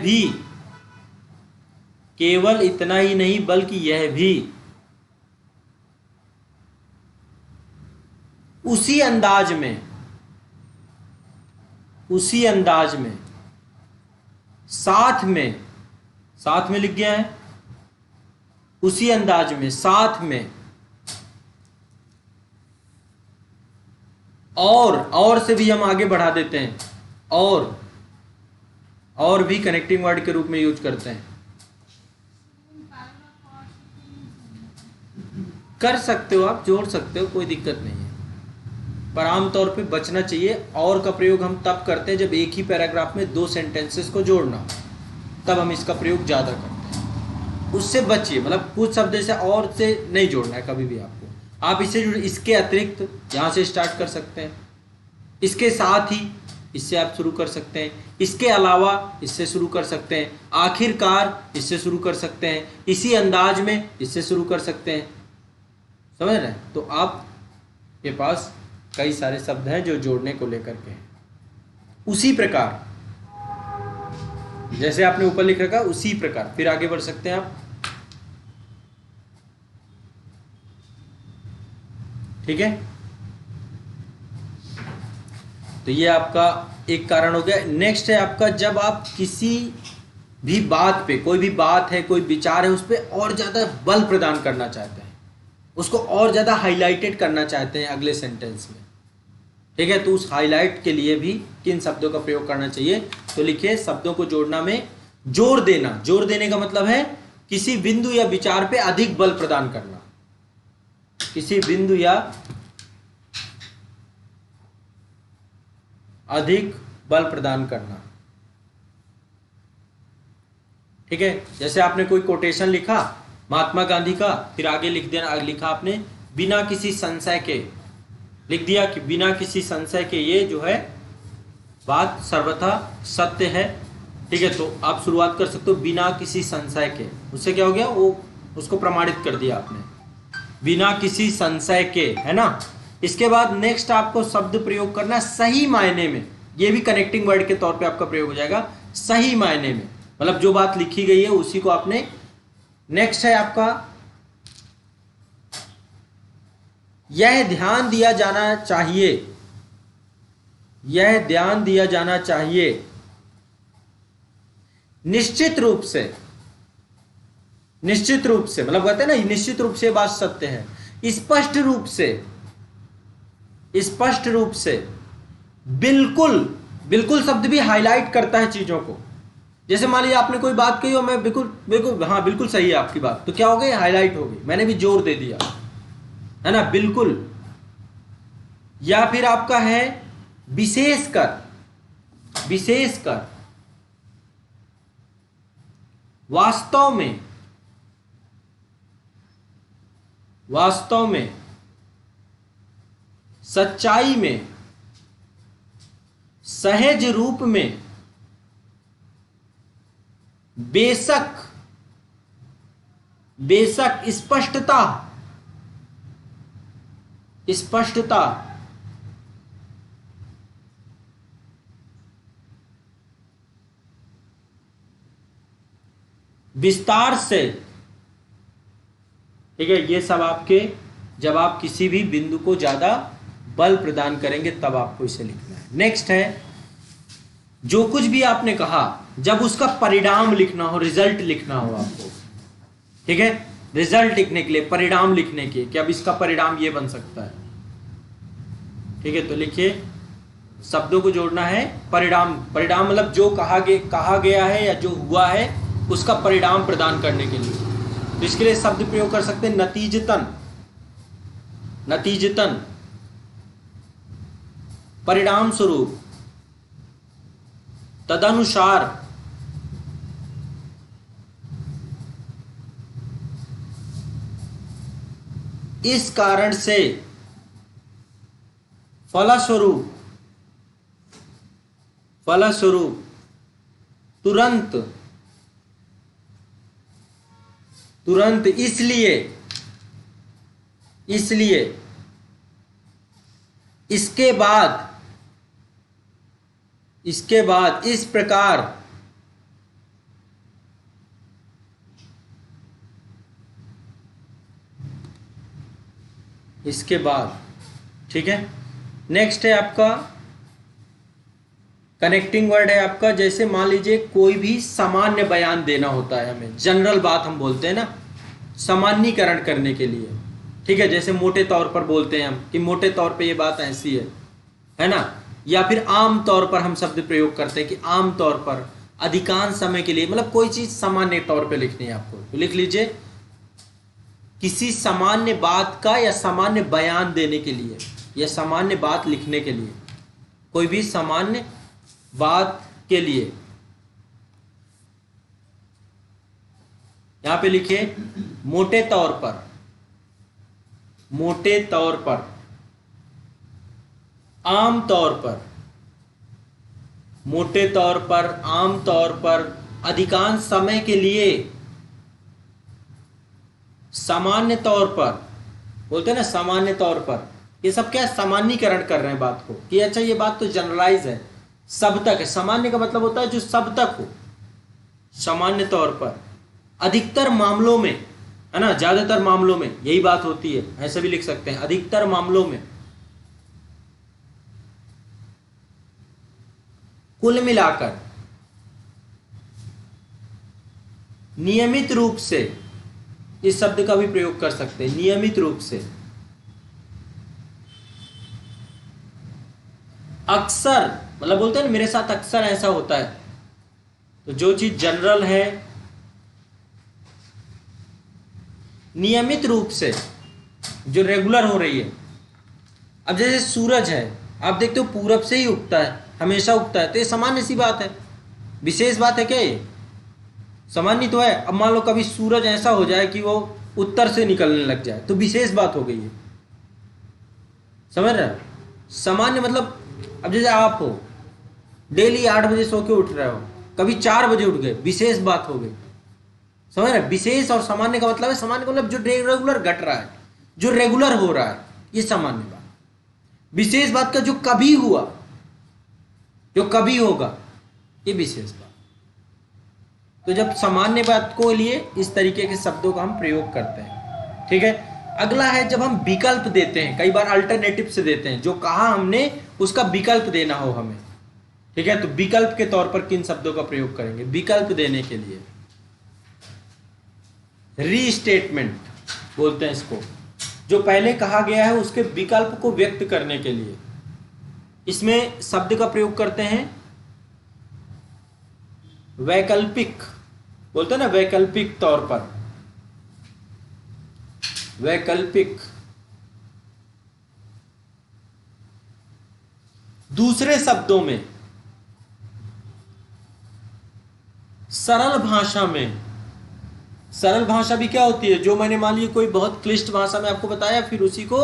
भी। उसी अंदाज में। साथ में लिख गया है। उसी अंदाज में, साथ में। और से भी हम आगे बढ़ा देते हैं। और भी कनेक्टिंग वर्ड के रूप में यूज करते हैं। कर सकते हो आप, जोड़ सकते हो, कोई दिक्कत नहीं है, पर आमतौर पे बचना चाहिए। और का प्रयोग हम तब करते हैं जब एक ही पैराग्राफ में 2 सेंटेंसेस को जोड़ना हो, तब हम इसका प्रयोग ज़्यादा करते हैं। उससे बचिए, मतलब कुछ शब्द जैसे और से नहीं जोड़ना है कभी भी आपको। आप इससे जुड़े, इसके अतिरिक्त यहाँ से स्टार्ट कर सकते हैं, इसके साथ ही इससे आप शुरू कर सकते हैं, इसके अलावा इससे शुरू कर सकते हैं, आखिरकार इससे शुरू कर सकते हैं, इसी अंदाज में इससे शुरू कर सकते हैं। समझ रहे हैं? तो आपके पास कई सारे शब्द हैं जो जोड़ने को लेकर के हैं। उसी प्रकार जैसे आपने ऊपर लिख रखा उसी प्रकार फिर आगे बढ़ सकते हैं आप। ठीक है, तो ये आपका एक कारण हो गया। नेक्स्ट है आपका जब आप किसी भी बात पे, कोई भी बात है, कोई विचार है, उस पर और ज़्यादा बल प्रदान करना चाहते हैं, उसको और ज़्यादा हाईलाइटेड करना चाहते हैं अगले सेंटेंस में। ठीक है, तो उस हाईलाइट के लिए भी किन शब्दों का प्रयोग करना चाहिए? तो लिखिए, शब्दों को जोड़ना में जोर देना। जोर देने का मतलब है किसी बिंदु या विचार पे अधिक बल प्रदान करना। किसी बिंदु या अधिक बल प्रदान करना। ठीक है, जैसे आपने कोई कोटेशन लिखा महात्मा गांधी का, फिर आगे लिखा आपने बिना किसी संशय के, लिख दिया कि बिना किसी संशय के ये जो है बात सर्वथा सत्य है। ठीक है, तो आप शुरुआत कर सकते हो बिना किसी संशय के। उससे क्या हो गया, वो उसको प्रमाणित कर दिया आपने, बिना किसी संशय के, है ना। इसके बाद नेक्स्ट आपको शब्द प्रयोग करना है सही मायने में। ये भी कनेक्टिंग वर्ड के तौर पे आपका प्रयोग हो जाएगा, सही मायने में, मतलब जो बात लिखी गई है उसी को आपने। नेक्स्ट है आपका, यह ध्यान दिया जाना चाहिए, यह ध्यान दिया जाना चाहिए, निश्चित रूप से, निश्चित रूप से मतलब कहते हैं ना निश्चित रूप से बात सत्य है, स्पष्ट रूप से, स्पष्ट रूप से, बिल्कुल, बिल्कुल शब्द भी हाईलाइट करता है चीजों को। जैसे मान लीजिए आपने कोई बात कही और मैं बिल्कुल बिल्कुल हाँ बिल्कुल सही है आपकी बात, तो क्या हो गई, हाईलाइट हो गई, मैंने भी जोर दे दिया, है ना, बिल्कुल। या फिर आपका है विशेषकर, विशेषकर, वास्तव में, वास्तव में, सच्चाई में, सहज रूप में, बेशक, बेशक, स्पष्टता, स्पष्टता, विस्तार से। ठीक है, ये सब आपके, जब आप किसी भी बिंदु को ज्यादा बल प्रदान करेंगे तब आपको इसे लिखना है। नेक्स्ट है, जो कुछ भी आपने कहा जब उसका परिणाम लिखना हो, रिजल्ट लिखना हो आपको, ठीक है, रिजल्ट लिखने के लिए, परिणाम लिखने के, कि अब इसका परिणाम ये बन सकता है। ठीक है, तो लिखिए, शब्दों को जोड़ना है परिणाम, परिणाम मतलब जो कहा गया है या जो हुआ है उसका परिणाम प्रदान करने के लिए। तो इसके लिए शब्द प्रयोग कर सकते हैं नतीजतन, नतीजतन, परिणाम स्वरूप, तदनुसार, इस कारण से, फलस्वरूप, फलस्वरूप, तुरंत, तुरंत, इसलिए, इसलिए, इसके बाद, इसके बाद, इस प्रकार, इसके बाद। ठीक है, नेक्स्ट है आपका कनेक्टिंग वर्ड है आपका, जैसे मान लीजिए कोई भी सामान्य बयान देना होता है हमें, जनरल बात हम बोलते हैं ना, सामान्यीकरण करने के लिए। ठीक है, जैसे मोटे तौर पर बोलते हैं हम कि मोटे तौर पे ये बात ऐसी है ना। या फिर आम तौर पर हम शब्द प्रयोग करते हैं कि आम तौर पर, अधिकांश समय के लिए, मतलब कोई चीज सामान्य तौर पे लिखनी है आपको, तो लिख लीजिए किसी सामान्य बात का या सामान्य बयान देने के लिए या सामान्य बात लिखने के लिए, कोई भी सामान्य बात के लिए। यहां पे लिखिए मोटे तौर पर, मोटे तौर पर, आम तौर पर, मोटे तौर पर, आम तौर पर, अधिकांश समय के लिए, सामान्य तौर पर, बोलते हैं ना सामान्य तौर पर। ये सब क्या सामान्यीकरण कर रहे हैं बात को, कि अच्छा ये बात तो जनरलाइज है, सब तक है। सामान्य का मतलब होता है जो सब तक हो, सामान्य तौर पर, अधिकतर मामलों में, है ना, ज्यादातर मामलों में यही बात होती है, ऐसे भी लिख सकते हैं, अधिकतर मामलों में। कुल मिलाकर, नियमित रूप से, इस शब्द का भी प्रयोग कर सकते हैं, नियमित रूप से, अक्सर, मतलब बोलते हैं ना मेरे साथ अक्सर ऐसा होता है। तो जो चीज जनरल है, नियमित रूप से, जो रेगुलर हो रही है। अब जैसे सूरज है, आप देखते हो पूरब से ही उगता है, हमेशा उगता है, तो ये सामान्य सी बात है, विशेष बात है क्या ये? सामान्य तो है। अब मान लो कभी सूरज ऐसा हो जाए कि वो उत्तर से निकलने लग जाए, तो विशेष बात हो गई है, समझ रहे हो? सामान्य मतलब अब जैसे आप हो, डेली 8 बजे सो के उठ रहे हो, कभी 4 बजे उठ गए, विशेष बात हो गई। समझ रहे? विशेष और सामान्य का मतलब है, सामान्य का मतलब जो रेगुलर घट रहा है, जो रेगुलर हो रहा है, ये सामान्य बात। विशेष बात का जो कभी हुआ, जो कभी होगा, ये विशेष बात। तो जब सामान्य बात को लिए इस तरीके के शब्दों का हम प्रयोग करते हैं। ठीक है। अगला है जब हम विकल्प देते हैं, कई बार अल्टरनेटिव से देते हैं, जो कहा हमने उसका विकल्प देना हो हमें। ठीक है। तो विकल्प के तौर पर किन शब्दों का प्रयोग करेंगे विकल्प देने के लिए? रीस्टेटमेंट बोलते हैं इसको, जो पहले कहा गया है उसके विकल्प को व्यक्त करने के लिए इसमें शब्द का प्रयोग करते हैं वैकल्पिक, बोलते हैं ना वैकल्पिक तौर पर, वैकल्पिक। दूसरे शब्दों में, सरल भाषा में, सरल भाषा भी क्या होती है? जो मैंने मान लीजिए कोई बहुत क्लिष्ट भाषा में आपको बताया, फिर उसी को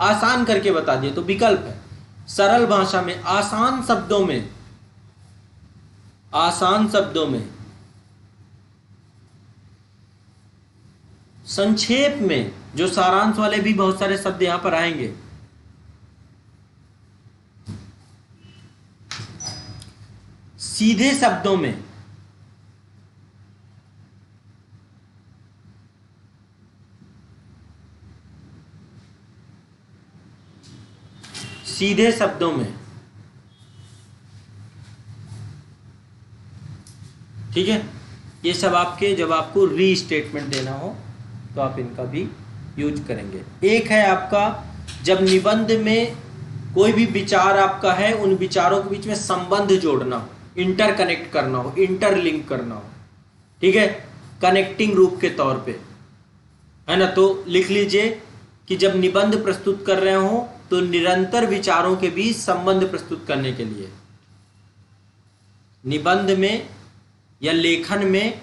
आसान करके बता दिया, तो विकल्प है। सरल भाषा में, आसान शब्दों में, आसान शब्दों में, संक्षेप में, जो सारांश वाले भी बहुत सारे शब्द यहां पर आएंगे, सीधे शब्दों में, सीधे शब्दों में। ठीक है। ये सब आपके, जब आपको रीस्टेटमेंट देना हो तो आप इनका भी यूज करेंगे। एक है आपका जब निबंध में कोई भी विचार आपका है, उन विचारों के बीच में संबंध जोड़ना हो, इंटरकनेक्ट करना हो, इंटरलिंक करना हो। ठीक है। कनेक्टिंग रूप के तौर पे, है ना। तो लिख लीजिए कि जब निबंध प्रस्तुत कर रहे हो तो निरंतर विचारों के बीच संबंध प्रस्तुत करने के लिए, निबंध में या लेखन में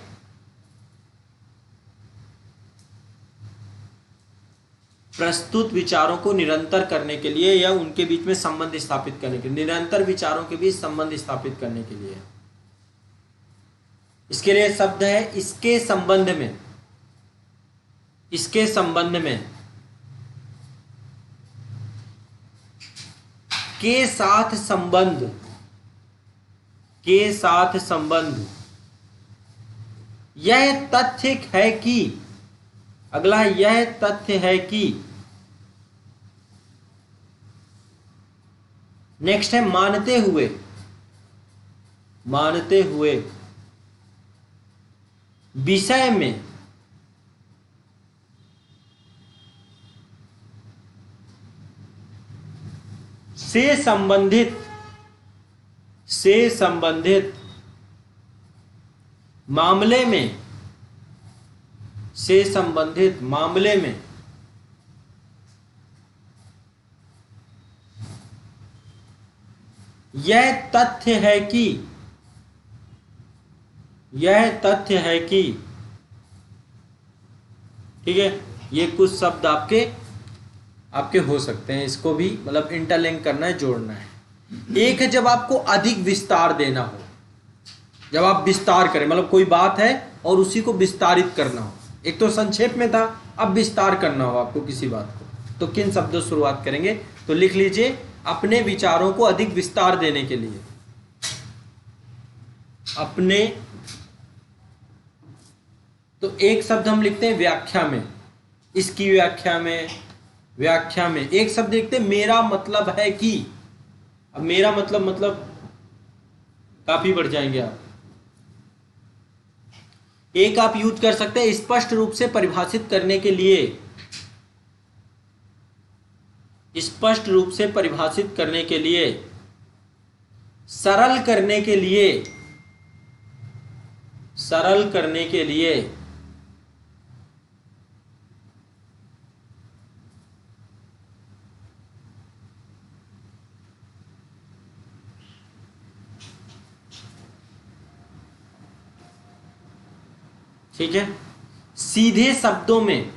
प्रस्तुत विचारों को निरंतर करने के लिए या उनके बीच में संबंध स्थापित करने के लिए, निरंतर विचारों के बीच संबंध स्थापित करने के लिए, इसके लिए शब्द है इसके संबंध में, इसके संबंध में, के साथ संबंध, के साथ संबंध। यह तथ्य है कि, अगला है यह तथ्य है कि। नेक्स्ट है मानते हुए, मानते हुए, विषय में, से संबंधित, से संबंधित, मामले में, से संबंधित मामले में, यह तथ्य है कि, यह तथ्य है कि। ठीक है। ये कुछ शब्द आपके हो सकते हैं, इसको भी मतलब इंटरलिंक करना है, जोड़ना है। एक है जब आपको अधिक विस्तार देना हो, जब आप विस्तार करें, मतलब कोई बात है और उसी को विस्तारित करना हो। एक तो संक्षेप में था, अब विस्तार करना हो आपको किसी बात को, तो किन शब्दों से शुरुआत करेंगे? तो लिख लीजिए अपने विचारों को अधिक विस्तार देने के लिए, अपने। तो एक शब्द हम लिखते हैं व्याख्या में, इसकी व्याख्या में, व्याख्या में एक शब्द लिखते हैं मेरा मतलब है कि। अब मेरा मतलब काफी बढ़ जाएंगे आप। एक आप यूज कर सकते हैं स्पष्ट रूप से परिभाषित करने के लिए, स्पष्ट रूप से परिभाषित करने के लिए, सरल करने के लिए, सरल करने के लिए। ठीक है। सीधे शब्दों में,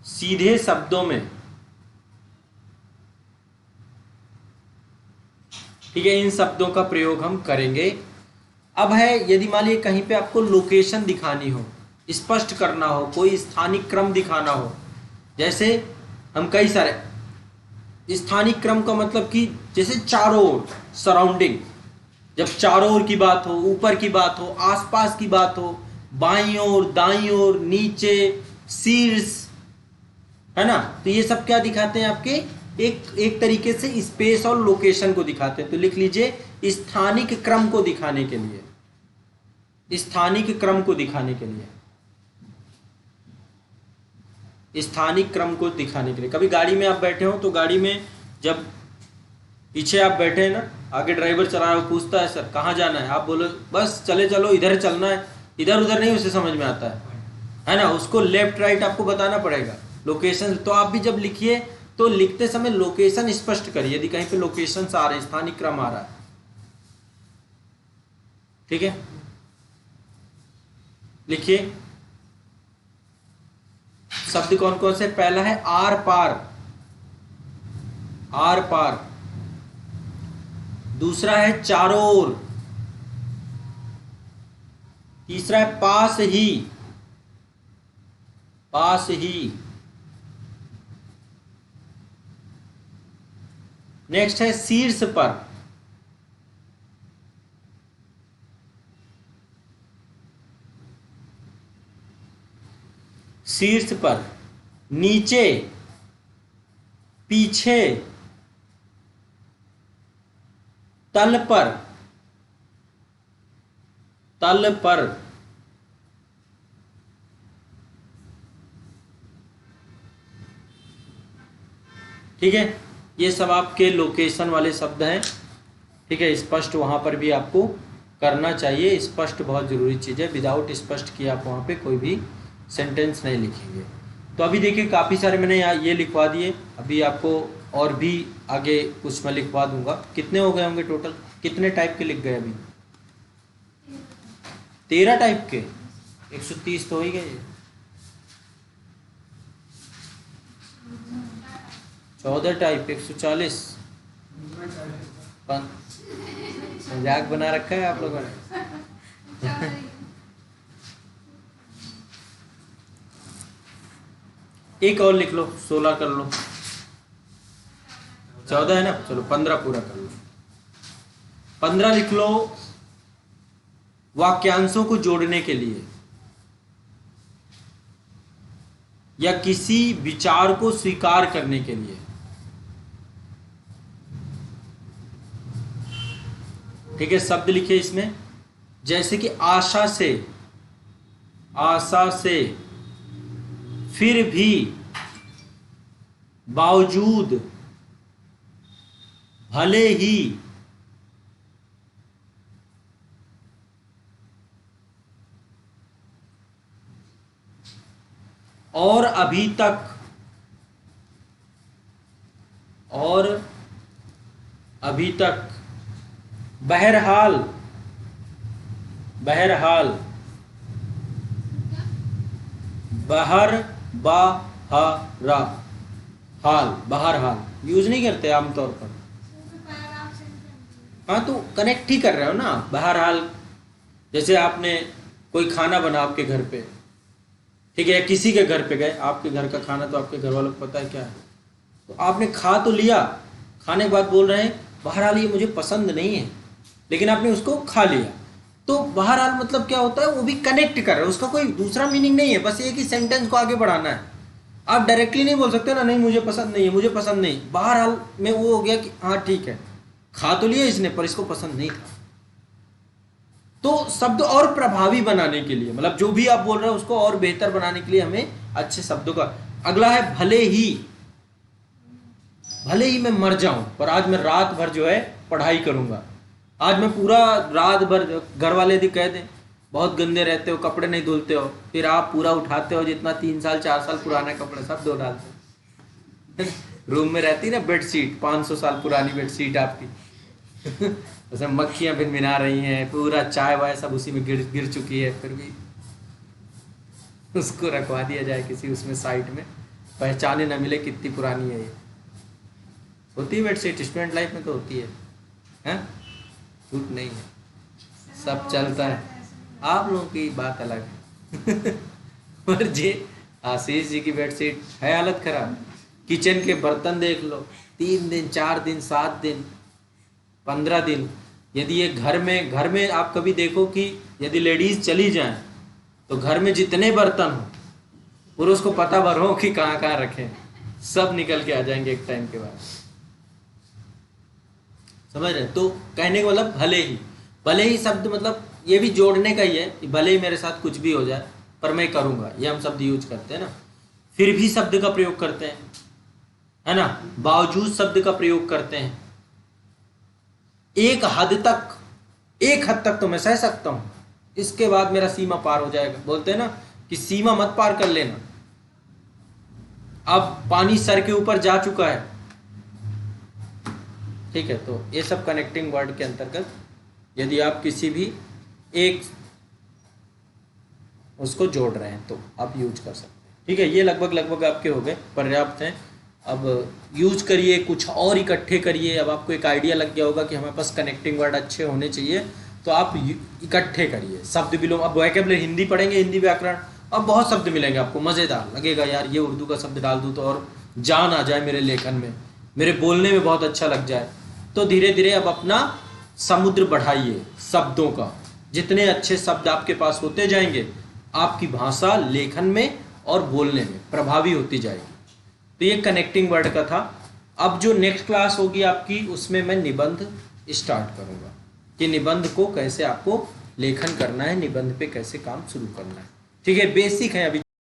सीधे शब्दों में, ठीक है, इन शब्दों का प्रयोग हम करेंगे। अब है यदि मान लीजिए कहीं पे आपको लोकेशन दिखानी हो, स्पष्ट करना हो, कोई स्थानिक क्रम दिखाना हो, जैसे हम कई सारे स्थानिक क्रम का मतलब कि जैसे चारों ओर सराउंडिंग, जब चारों ओर की बात हो, ऊपर की बात हो, आसपास की बात हो, बाईं ओर, दाईं ओर, नीचे, शीर्ष, है ना, तो ये सब क्या दिखाते हैं आपके एक तरीके से स्पेस और लोकेशन को दिखाते हैं। तो लिख लीजिए स्थानिक क्रम को दिखाने के लिए, स्थानिक क्रम को दिखाने के लिए, स्थानिक क्रम को दिखाने के लिए। कभी गाड़ी में आप बैठे हो तो गाड़ी में जब पीछे आप बैठे हैं ना, आगे ड्राइवर चला रहा है, पूछता है सर कहाँ जाना है, आप बोलो बस चले चलो इधर चलना है, इधर उधर नहीं उसे समझ में आता है ना, उसको लेफ्ट राइट आपको बताना पड़ेगा लोकेशन। तो आप भी जब लिखिए तो लिखते समय लोकेशन स्पष्ट करिए, यदि कहीं पे लोकेशन आ रहे हैं, स्थानिक क्रम आ रहा है, ठीक है। लिखिए शब्द कौन कौन से, पहला है आर पार, आर पार, दूसरा है चारों ओर, तीसरा है पास ही, पास ही, नेक्स्ट है शीर्ष पर, शीर्ष पर, नीचे, पीछे, तल पर, तल पर, ठीक है। ये सब आपके लोकेशन वाले शब्द हैं, ठीक है। स्पष्ट वहां पर भी आपको करना चाहिए, स्पष्ट बहुत जरूरी चीज़ है, विदाउट स्पष्ट किए आप वहां पे कोई भी सेंटेंस नहीं लिखेंगे। तो अभी देखिए काफ़ी सारे मैंने यहाँ ये लिखवा दिए, अभी आपको और भी आगे कुछ मैं लिखवा दूंगा। कितने हो गए होंगे टोटल, कितने टाइप के लिख गए अभी? 13 टाइप के, 130 तो हो ही गए। 14 टाइप, 140। मजाक बना रखा है आप लोगों ने। एक और लिख लो, 16 कर लो, 14 है ना, चलो 15 पूरा कर लो। 15 लिख लो वाक्यांशों को जोड़ने के लिए या किसी विचार को स्वीकार करने के लिए, ठीक है। शब्द लिखे इसमें, जैसे कि आशा से, आशा से, फिर भी, बावजूद, भले ही, और अभी तक, और अभी तक, बहरहाल, बहरहाल, बहर बहरा हाल, बहरहाल यूज नहीं करते आमतौर पर। हाँ तो कनेक्ट ही कर रहे हो ना, बहरहाल। जैसे आपने कोई खाना बना आपके घर पे, ठीक है, किसी के घर पे गए, आपके घर का खाना तो आपके घर वालों को पता है क्या है, तो आपने खा तो लिया, खाने के बाद बोल रहे हैं बहरहाल ये मुझे पसंद नहीं है, लेकिन आपने उसको खा लिया। तो बहरहाल मतलब क्या होता है, वो भी कनेक्ट कर रहे हो, उसका कोई दूसरा मीनिंग नहीं है, बस एक ही सेंटेंस को आगे बढ़ाना है। आप डायरेक्टली नहीं बोल सकते ना, नहीं मुझे पसंद नहीं है, मुझे पसंद नहीं। बहरहाल में वो हो गया कि हाँ ठीक है, खा तो लिया इसने पर इसको पसंद नहीं था। तो शब्द और प्रभावी बनाने के लिए, मतलब जो भी आप बोल रहे हो उसको और बेहतर बनाने के लिए हमें अच्छे शब्दों का। अगला है भले ही, भले ही मैं मर जाऊं पर आज मैं रात भर जो है पढ़ाई करूंगा। आज मैं पूरा रात भर, घर वाले यदि कह दें बहुत गंदे रहते हो, कपड़े नहीं धुलते हो, फिर आप पूरा उठाते हो, जितना 3 साल 4 साल पुराना कपड़ा सब धो डालते हो। रूम में रहती ना बेडशीट, 500 साल पुरानी बेडशीट आपकी, उसमें मक्खियां फिर मिना रही हैं, पूरा चाय वाय सब उसी में गिर चुकी है, फिर भी उसको रखवा दिया जाए किसी उसमें साइड में, पहचाने न मिले कितनी पुरानी है ये। होती है बेडशीट, स्टूडेंट लाइफ में तो होती है। हैं, झूठ नहीं है, सब चलता है। आप लोगों की बात अलग है। और जी आशीष जी की बेडशीट है हालत खराब। किचन के बर्तन देख लो, 3 दिन 4 दिन 7 दिन 15 दिन। यदि ये घर में आप कभी देखो कि यदि लेडीज चली जाएं तो घर में जितने बर्तन हो पुरुष को पता भर हो कि कहाँ कहाँ रखें, सब निकल के आ जाएंगे एक टाइम के बाद। समझ रहे? तो कहने का मतलब भले ही शब्द मतलब ये भी जोड़ने का ही है कि भले ही मेरे साथ कुछ भी हो जाए पर मैं करूंगा, ये हम शब्द यूज करते हैं ना। फिर भी शब्द का प्रयोग करते हैं, है ना, बावजूद शब्द का प्रयोग करते हैं। एक हद तक तो मैं सह सकता हूं, इसके बाद मेरा सीमा पार हो जाएगा। बोलते हैं ना कि सीमा मत पार कर लेना। अब पानी सर के ऊपर जा चुका है, ठीक है, तो ये सब कनेक्टिंग वर्ड के अंतर्गत यदि आप किसी भी एक उसको जोड़ रहे हैं तो आप यूज कर सकते हैं। ठीक है, ये लगभग आपके हो गए, पर्याप्त हैं। अब यूज करिए, कुछ और इकट्ठे करिए। अब आपको एक आइडिया लग गया होगा कि हमारे पास कनेक्टिंग वर्ड अच्छे होने चाहिए, तो आप इकट्ठे करिए। शब्द विलोम, अब वोकैबुलरी हिंदी पढ़ेंगे, हिंदी व्याकरण, अब बहुत शब्द मिलेंगे आपको, मज़ेदार लगेगा यार, ये उर्दू का शब्द डाल दूँ तो और जान आ जाए मेरे लेखन में, मेरे बोलने में बहुत अच्छा लग जाए। तो धीरे धीरे अब अपना समुद्र बढ़ाइए शब्दों का। जितने अच्छे शब्द आपके पास होते जाएंगे, आपकी भाषा लेखन में और बोलने में प्रभावी होती जाएगी। तो ये कनेक्टिंग वर्ड का था। अब जो नेक्स्ट क्लास होगी आपकी, उसमें मैं निबंध स्टार्ट करूँगा कि निबंध को कैसे आपको लेखन करना है, निबंध पे कैसे काम शुरू करना है। ठीक है, बेसिक है अभी।